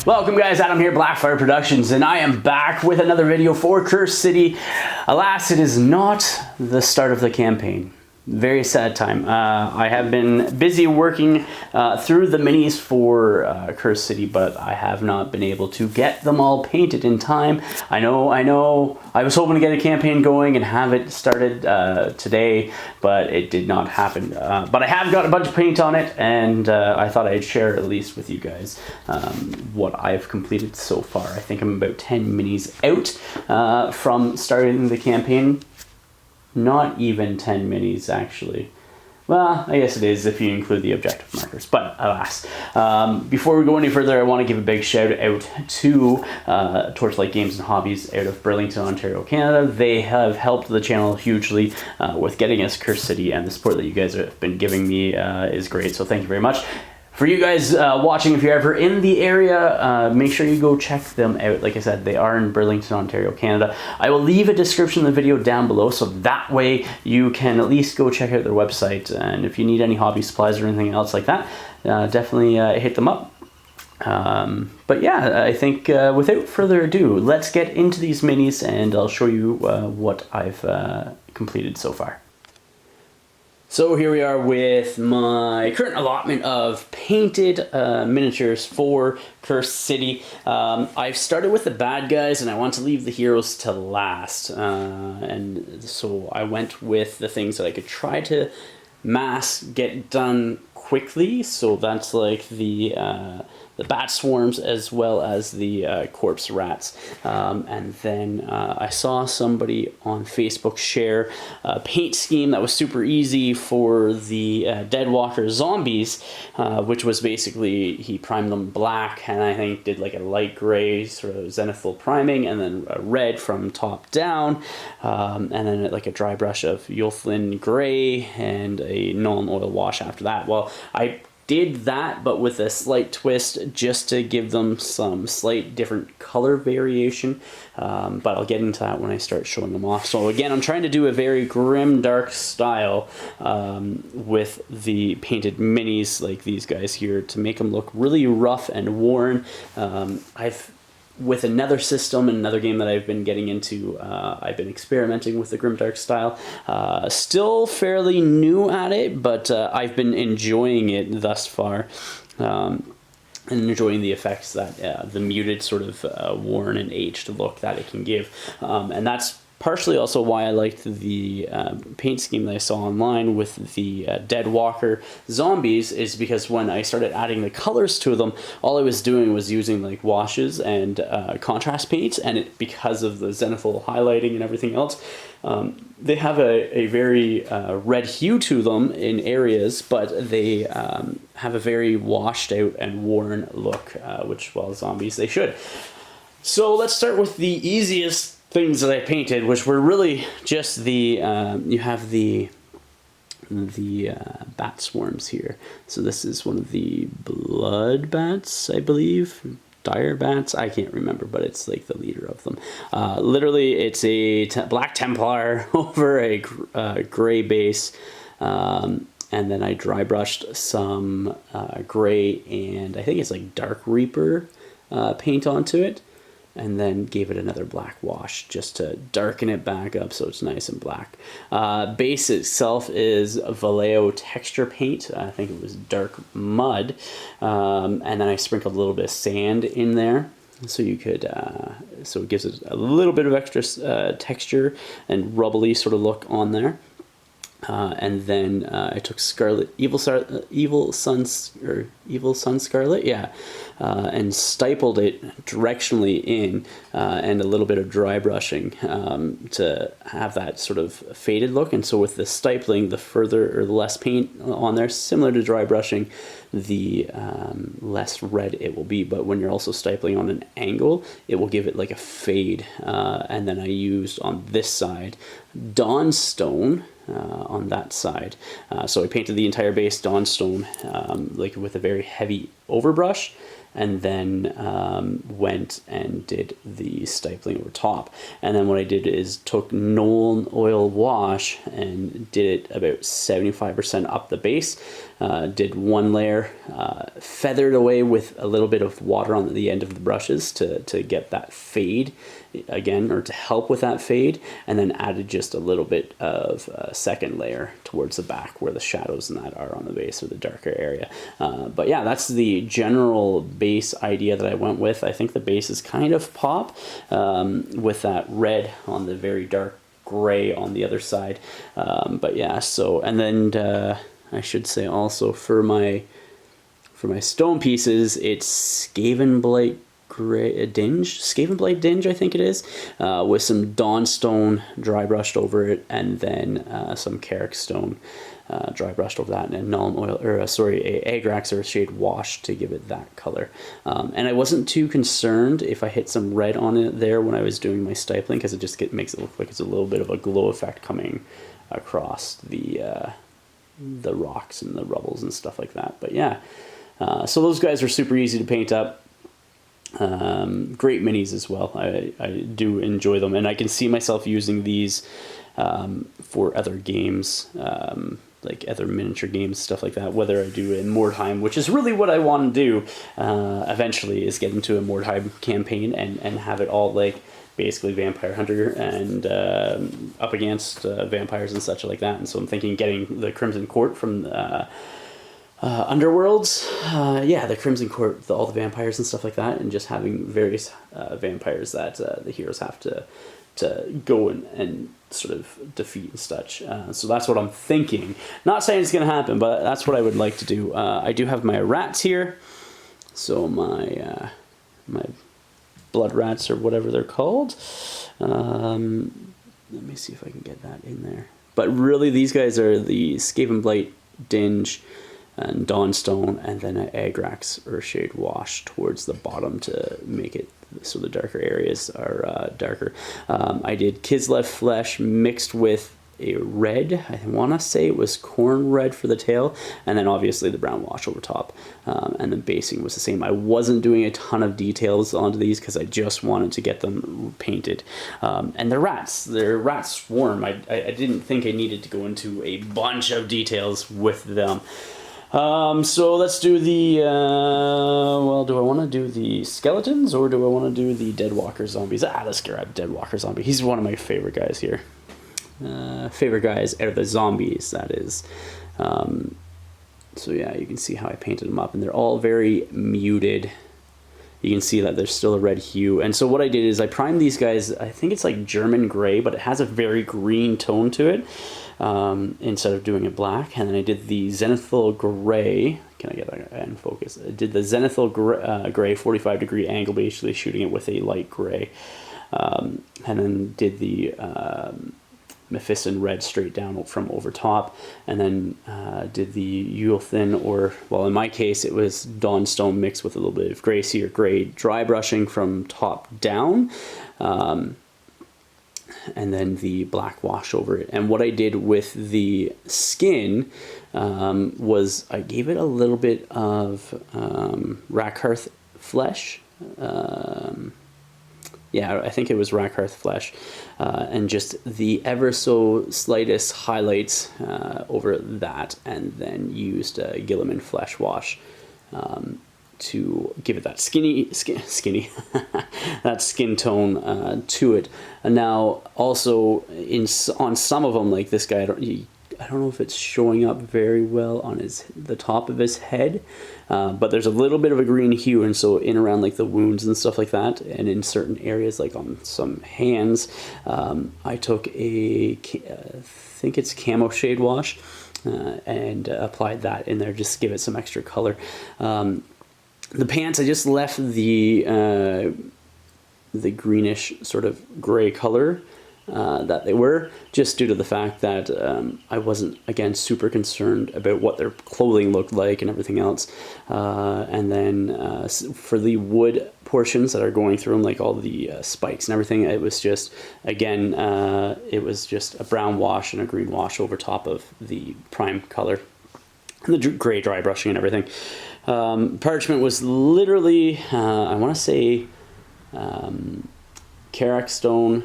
Welcome guys, Adam here, Blackfyre Productions, and I am back with another video for Cursed City. Alas, it is not the start of the campaign. Very sad time. I have been busy working through the minis for Cursed City, but I have not been able to get them all painted in time. I know. I was hoping to get a campaign going and have it started today, but it did not happen. But I have got a bunch of paint on it, and I thought I'd share at least with you guys what I've completed so far. I think I'm about 10 minis out from starting the campaign. Not even 10 minis, actually. Well, I guess it is if you include the objective markers, but alas. Before we go any further, I want to give a big shout out to Torchlight Games and Hobbies out of Burlington, Ontario, Canada. They have helped the channel hugely with getting us Cursed City, and the support that you guys have been giving me is great, so thank you very much. For you guys watching, if you're ever in the area, make sure you go check them out. Like I said, they are in Burlington, Ontario, Canada. I will leave a description of the video down below, so that way you can at least go check out their website. And if you need any hobby supplies or anything else like that, definitely hit them up. But yeah, I think without further ado, let's get into these minis and I'll show you what I've completed so far. So here we are with my current allotment of painted miniatures for Cursed City. I've started with the bad guys and I want to leave the heroes to last. And so I went with the things that I could try to mass get done quickly. So that's like the bat swarms as well as the corpse rats. And then I saw somebody on Facebook share a paint scheme that was super easy for the Deadwalker zombies, which was basically he primed them black and I think did like a light gray sort of zenithal priming and then a red from top down, and then like a dry brush of Yulthlin gray and a Nuln oil wash after that. Well, I did that, but with a slight twist just to give them some slight different color variation, but I'll get into that when I start showing them off. So again, I'm trying to do a very grim dark style with the painted minis like these guys here to make them look really rough and worn. With another system and another game that I've been getting into, I've been experimenting with the grimdark style. Still fairly new at it, but I've been enjoying it thus far. And enjoying the effects that the muted sort of worn and aged look that it can give. And that's partially also why I liked the paint scheme that I saw online with the Deadwalker zombies, is because when I started adding the colors to them, all I was doing was using like washes and contrast paints, and because of the zenithal highlighting and everything else, they have a very red hue to them in areas, but they have a very washed out and worn look, which, well, zombies, they should. So let's start with the easiest things that I painted, which were really just the you have the bat swarms here. So this is one of the blood bats, I believe, dire bats, I can't remember, but it's like the leader of them. Literally it's a black Templar over a gray base, and then I dry brushed some gray and I think it's like Dark Reaper paint onto it, and then gave it another black wash just to darken it back up so it's nice and black. Base itself is Vallejo texture paint. I think it was dark mud, and then I sprinkled a little bit of sand in there so you could so it gives it a little bit of extra texture and rubbly sort of look on there. And then I took Evil Sun Scarlet, yeah, and stippled it directionally in, and a little bit of dry brushing to have that sort of faded look. And so with the stippling, the further or the less paint on there, similar to dry brushing, the less red it will be. But when you're also stippling on an angle, it will give it like a fade. And then I used on this side Dawnstone. On that side. So I painted the entire base Dawnstone, like with a very heavy overbrush, and then went and did the stippling over top. And then what I did is took Nuln Oil Wash and did it about 75% up the base. Did one layer, feathered away with a little bit of water on the end of the brushes to get that fade again, or to help with that fade, and then added just a little bit of a second layer towards the back where the shadows and that are on the base, or the darker area. But yeah, that's the general base idea that I went with. I think the base is kind of pop, with that red on the very dark gray on the other side. But yeah, so, and then I should say also for my stone pieces, it's Skavenblight Dinge, I think it is, with some Dawnstone dry brushed over it, and then some Carrick Stone dry brushed over that, and Nuln Oil, or a Agrax or a shade wash to give it that color. And I wasn't too concerned if I hit some red on it there when I was doing my stippling, because it just makes it look like it's a little bit of a glow effect coming across the rocks and the rubbles and stuff like that. But yeah, so those guys are super easy to paint up. Great minis as well. I do enjoy them, and I can see myself using these for other games, like other miniature games, stuff like that, whether I do in Mordheim, which is really what I want to do eventually, is get into a Mordheim campaign and have it all like basically Vampire Hunter and up against vampires and such like that. And so I'm thinking getting the Crimson Court from Underworlds, yeah, the Crimson Court, all the vampires and stuff like that, and just having various vampires that the heroes have to go and sort of defeat and such. So that's what I'm thinking. Not saying it's going to happen, but that's what I would like to do. I do have my rats here, so my blood rats, or whatever they're called. Let me see if I can get that in there. But really, these guys are the Skavenblight Dinge and Dawnstone, and then an Agrax or shade wash towards the bottom to make it so the darker areas are darker. I did Kislev flesh mixed with a red. I want to say it was corn red for the tail, and then obviously the brown wash over top. And the basing was the same. I wasn't doing a ton of details onto these because I just wanted to get them painted. And they're rat swarm. I didn't think I needed to go into a bunch of details with them. So let's do the, well, do I want to do the skeletons, or do I want to do the Deadwalker zombies? Let's grab Deadwalker zombie. He's one of my favorite guys here. Favorite guys out of the zombies, that is. So yeah, you can see how I painted them up, and they're all very muted. You can see that there's still a red hue. And so what I did is I primed these guys, I think it's like German gray, but it has a very green tone to it, instead of doing it black. And then I did the Zenithal gray. Can I get that in focus? I did the Zenithal gray 45 degree angle, basically shooting it with a light gray. And then did the Mephiston red straight down from over top, and then did the Eulthin, or, well, in my case it was Dawnstone mixed with a little bit of Gracie or gray dry brushing from top down, and then the black wash over it. And what I did with the skin was I gave it a little bit of Rackhearth flesh. Yeah, I think it was Rackhearth flesh, and just the ever so slightest highlights over that, and then used Gilliman flesh wash to give it that skinny that skin tone to it. And now also on some of them, like this guy, I don't know if it's showing up very well on the top of his head, but there's a little bit of a green hue, and so in around like the wounds and stuff like that, and in certain areas like on some hands, I took I think it's camo shade wash, and applied that in there just to give it some extra color. The pants, I just left the greenish sort of gray color that they were, just due to the fact that I wasn't, again, super concerned about what their clothing looked like and everything else. And then for the wood portions that are going through them, like all the spikes and everything, it was just, again, it was just a brown wash and a green wash over top of the prime color, and the gray dry brushing and everything. Parchment was literally, I want to say, Karak stone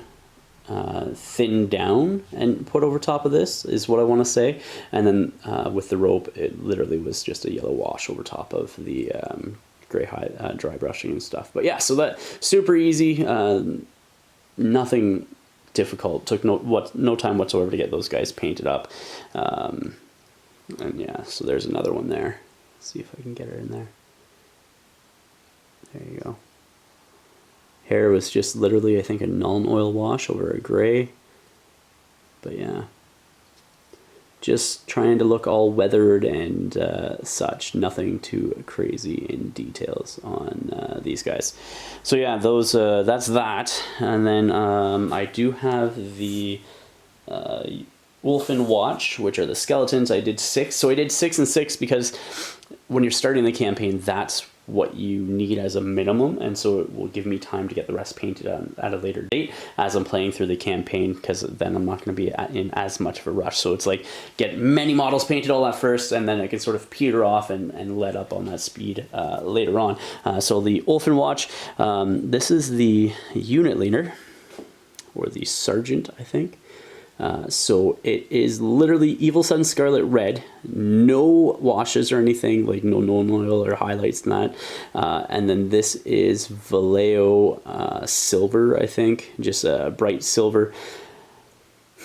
thinned down and put over top of this is what I want to say. And then with the rope, it literally was just a yellow wash over top of the gray dry brushing and stuff. But yeah, so that super easy, nothing difficult. Took no time whatsoever to get those guys painted up. And yeah, so there's another one there. Let's see if I can get her in there. There you go. Hair was just literally, I think, a Nuln Oil wash over a gray. But yeah, just trying to look all weathered and such. Nothing too crazy in details on these guys. So yeah, those that's that. And then I do have the Orphan Watch, which are the skeletons. I did 6. So I did 6 and 6 because when you're starting the campaign, that's what you need as a minimum, and so it will give me time to get the rest painted at a later date as I'm playing through the campaign, because then I'm not going to be in as much of a rush. So it's like get many models painted all at first, and then I can sort of peter off and let up on that speed later on. So the Orphan Watch, this is the unit leader, or the sergeant, I think. So it is literally Evil Sun Scarlet Red, no washes or anything, like no Nuln Oil or highlights in that. And then this is Vallejo Silver, I think, just a bright silver.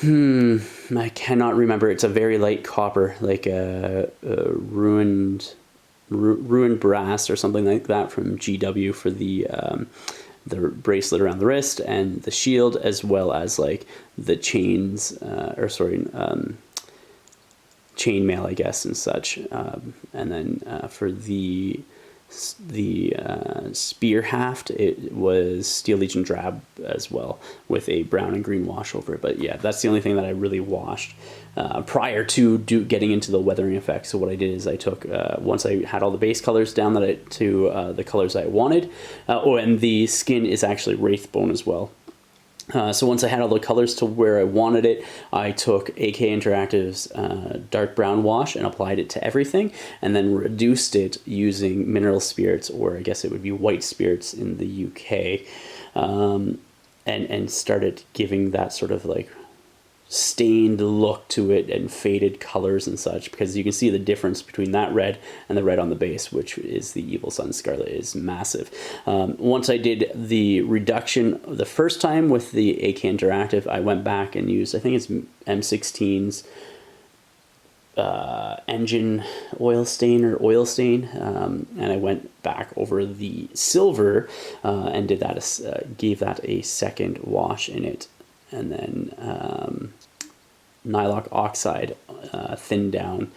I cannot remember. It's a very light copper, like a ruined brass or something like that from GW for the bracelet around the wrist and the shield, as well as like the chains, chainmail, I guess, and such. And then for the spear haft, it was Steel Legion Drab as well, with a brown and green wash over it. But yeah, that's the only thing that I really washed prior to getting into the weathering effect. So what I did is I took, once I had all the base colors down to the colors I wanted, and the skin is actually Wraithbone as well. So once I had all the colors to where I wanted it, I took AK Interactive's dark brown wash and applied it to everything, and then reduced it using mineral spirits, or I guess it would be white spirits in the UK, and started giving that sort of like stained look to it and faded colors and such, because you can see the difference between that red and the red on the base, which is the Evil Sun Scarlet, is massive. Once I did the reduction the first time with the AK Interactive, I went back and used, I think it's M16's engine oil stain, and I went back over the silver and did that, gave that a second wash in it. And then Nylock Oxide thinned down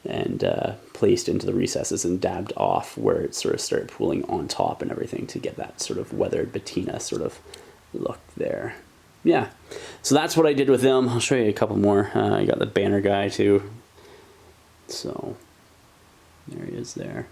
and placed into the recesses and dabbed off where it sort of started pooling on top and everything, to get that sort of weathered patina sort of look there. Yeah, so that's what I did with them. I'll show you a couple more. I got the banner guy too. So there he is there.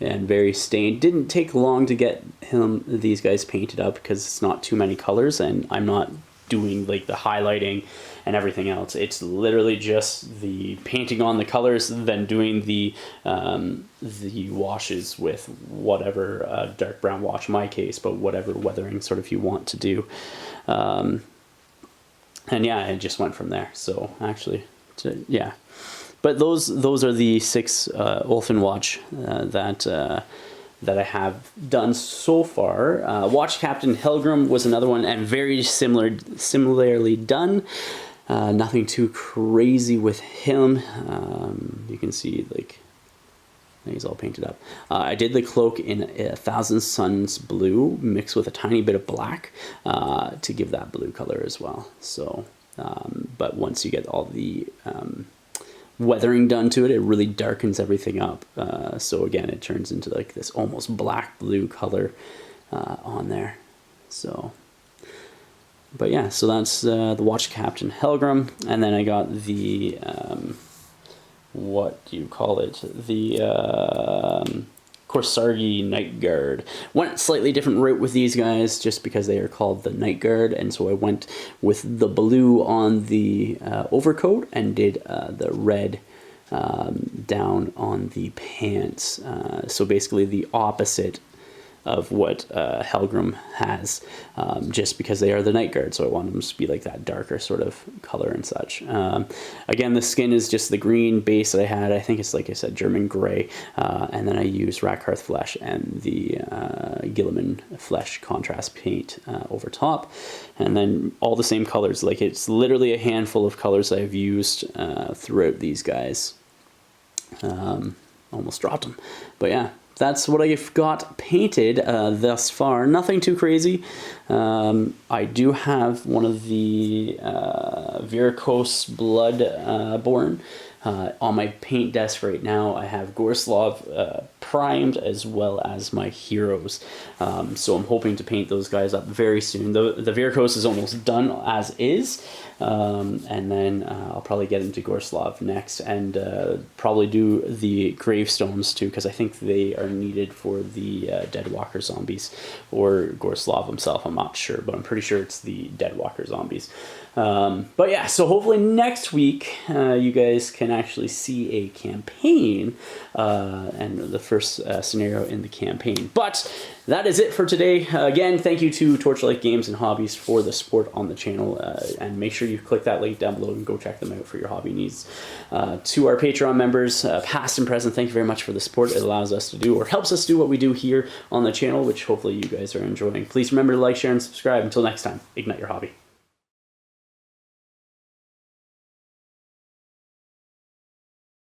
And very stained. Didn't take long to get these guys painted up, because it's not too many colors, and I'm not doing like the highlighting and everything else. It's literally just the painting on the colors, then doing the washes with whatever dark brown wash in my case, but whatever weathering sort of you want to do. And yeah, it just went from there. So actually, yeah. But those are the 6 Orphan Watch that I have done so far. Watch Captain Hellgrim was another one, and very similarly done. Nothing too crazy with him. You can see, like, he's all painted up. I did the cloak in 1,000 Suns blue mixed with a tiny bit of black to give that blue color as well. So, but once you get all the weathering done to it, it really darkens everything up. So again, it turns into like this almost black blue color on there. So, but yeah, so that's the Watch Captain Hellgrim. And then I got the what do you call it, the Korsargi Night Guard. Went slightly different route with these guys, just because they are called the Night Guard, and so I went with the blue on the overcoat and did the red down on the pants. So basically the opposite of what Hellgrim has, just because they are the Night Guard, so I want them to be like that darker sort of color and such. Again, the skin is just the green base that I had. I think it's, like I said, German gray, and then I use Rackhearth Flesh and the Guilliman Flesh contrast paint over top, and then all the same colors. Like, it's literally a handful of colors I've used throughout these guys. Almost dropped them, but yeah. That's what I've got painted thus far. Nothing too crazy. I do have one of the Viracos Bloodborne on my paint desk right now. I have Gorslav primed as well as my heroes. So I'm hoping to paint those guys up very soon. The Viracos is almost done as is. And then I'll probably get into Gorslav next, and probably do the gravestones too, because I think they are needed for the Deadwalker zombies, or Gorslav himself. I'm not sure, but I'm pretty sure it's the Deadwalker zombies. But yeah, so hopefully next week you guys can actually see a campaign and the first scenario in the campaign. But that is it for today. Again, thank you to Torchlight Games and Hobbies for the support on the channel, and make sure you click that link down below and go check them out for your hobby needs. To our Patreon members, past and present, thank you very much for the support. It allows us to do, or helps us do, what we do here on the channel, which hopefully you guys are enjoying. Please remember to like, share, and subscribe. Until next time, ignite your hobby.